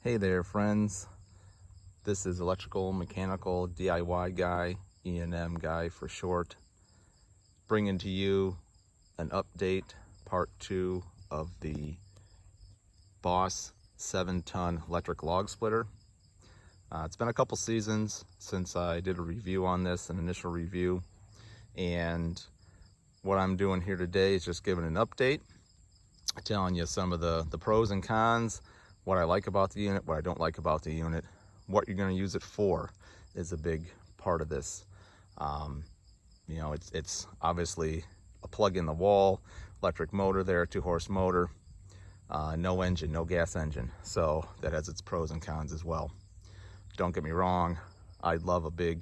Hey there friends, this is electrical, mechanical, DIY guy, E&M guy for short, bringing to you an update, part 2 of the Boss 7-ton electric log splitter. It's been a couple seasons since I did a review on this, an initial review, and what I'm doing here today is just giving an update, telling you some of the pros and cons, what I like about the unit, what I don't like about the unit, what you're going to use it for is a big part of this. It's obviously a plug in the wall, electric motor there, 2-horse motor, no engine, no gas engine. So that has its pros and cons as well. Don't get me wrong, I'd love a big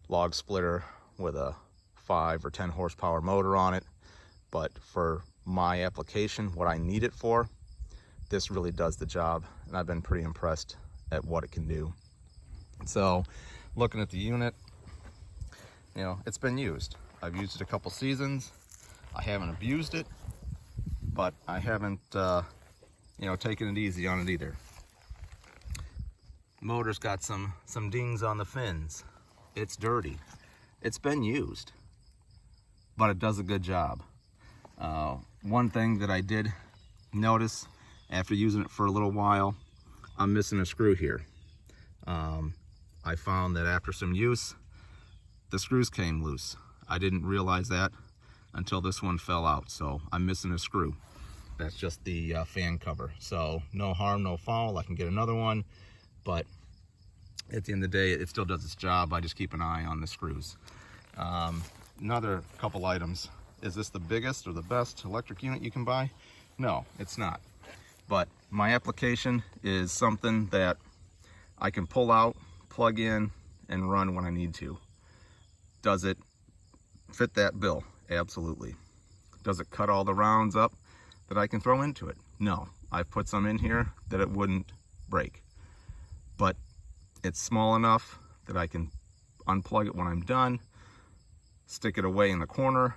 log splitter with a 5 or 10 horsepower motor on it, but for my application, what I need it for, this really does the job, and I've been pretty impressed at what it can do. So looking at the unit, it's been used. I've used it a couple seasons. I haven't abused it, but I haven't taken it easy on it either. Motor's got some dings on the fins. It's dirty. It's been used, but it does a good job. One thing that I did notice after using it for a little while, I'm missing a screw here. I found that after some use, the screws came loose. I didn't realize that until this one fell out, so I'm missing a screw. That's just the fan cover. So no harm, no foul. I can get another one, but at the end of the day, it still does its job. I just keep an eye on the screws. Another couple items. Is this the biggest or the best electric unit you can buy? No, it's not. But my application is something that I can pull out, plug in, and run when I need to. Does it fit that bill? Absolutely. Does it cut all the rounds up that I can throw into it? No. I've put some in here that it wouldn't break. But it's small enough that I can unplug it when I'm done, stick it away in the corner,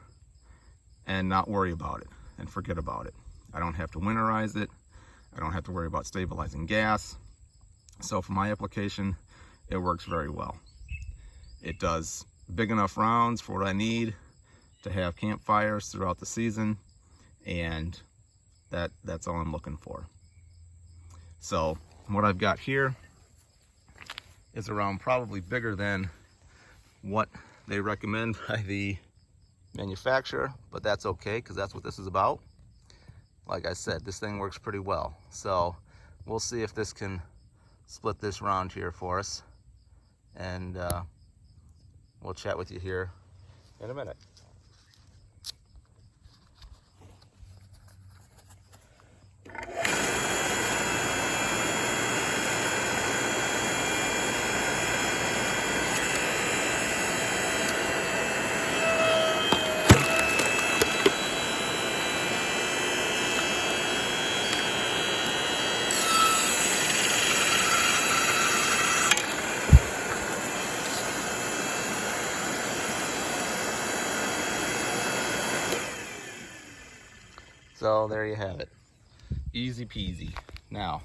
and not worry about it and forget about it. I don't have to winterize it. I don't have to worry about stabilizing gas. So for my application, it works very well. It does big enough rounds for what I need to have campfires throughout the season, and that's all I'm looking for. So what I've got here is around probably bigger than what they recommend by the manufacturer, but that's okay because that's what this is about. Like I said, this thing works pretty well. So we'll see if this can split this round here for us, and we'll chat with you here in a minute. So there you have it, easy peasy. Now,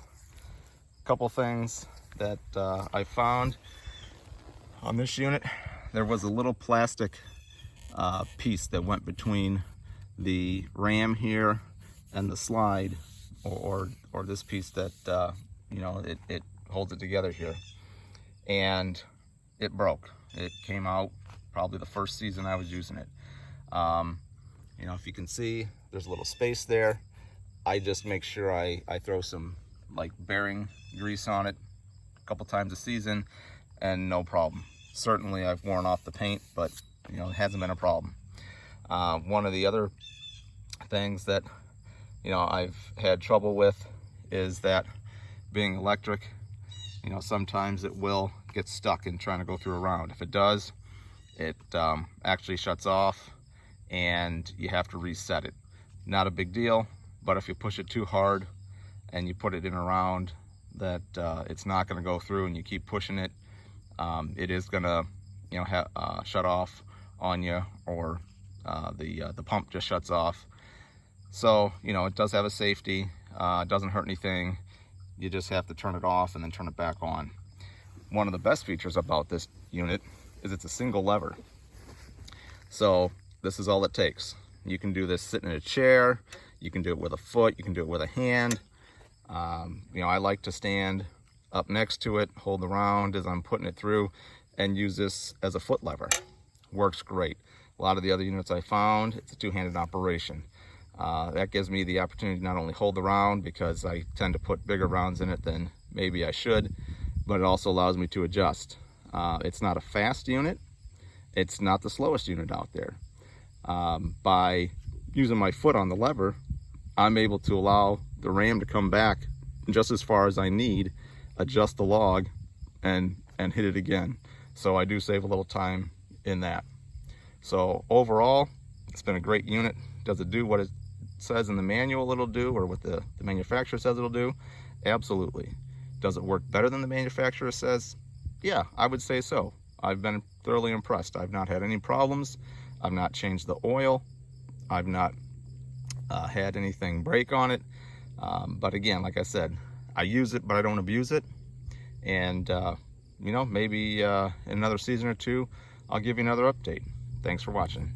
a couple things that I found on this unit. There was a little plastic piece that went between the ram here and the slide, or this piece that it holds it together here, and it broke. It came out probably the first season I was using it. If you can see, there's a little space there. I just make sure I throw some bearing grease on it a couple times a season, and no problem. Certainly I've worn off the paint, but it hasn't been a problem. One of the other things that I've had trouble with is that being electric, sometimes it will get stuck in trying to go through a round. If it does, it actually shuts off and you have to reset it. Not a big deal, but if you push it too hard and you put it in a round that it's not going to go through, and you keep pushing it, it is going to shut off on you, or the pump just shuts off. So it does have a safety. It doesn't hurt anything. You just have to turn it off and then turn it back on. One of the best features about this unit is it's a single lever. So this is all it takes. You can do this sitting in a chair, you can do it with a foot, you can do it with a hand. You know, I like to stand up next to it, hold the round as I'm putting it through, and use this as a foot lever. Works great. A lot of the other units I found, it's a two-handed operation. That gives me the opportunity to not only hold the round, because I tend to put bigger rounds in it than maybe I should, but it also allows me to adjust. It's not a fast unit. It's not the slowest unit out there. By using my foot on the lever, I'm able to allow the ram to come back just as far as I need, adjust the log, and hit it again. So I do save a little time in that. So overall, it's been a great unit. Does it do what it says in the manual it'll do, or what the manufacturer says it'll do? Absolutely. Does it work better than the manufacturer says? Yeah, I would say so. I've been thoroughly impressed. I've not had any problems. I've not changed the oil. I've not had anything break on it. But again, like I said, I use it, but I don't abuse it. And you know, maybe in another season or two, I'll give you another update. Thanks for watching.